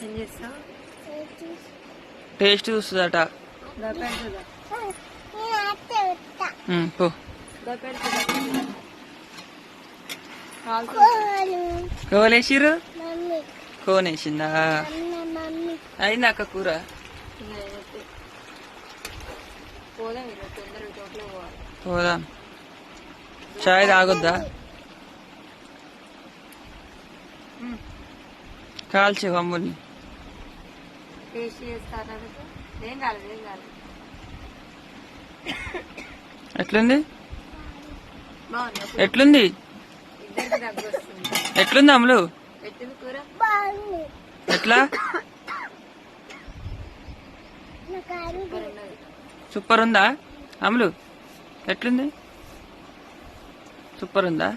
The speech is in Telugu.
ఏం చేస్తావు? టేస్ట్ చూస్తుందట. పో కోనేసిర్రు. కోనేసిందా? అయింది అక్క కూర. పోదాం. చాయ్ తాగొద్దా? కాల్చి అమ్ముల్ని. ఎట్లుంది? ఎట్లుంది? ఎట్లుంది అమ్ములు? ఎట్లా? సూపర్ ఉందా అమ్ములు? ఎట్లుంది? సూపర్ ఉందా?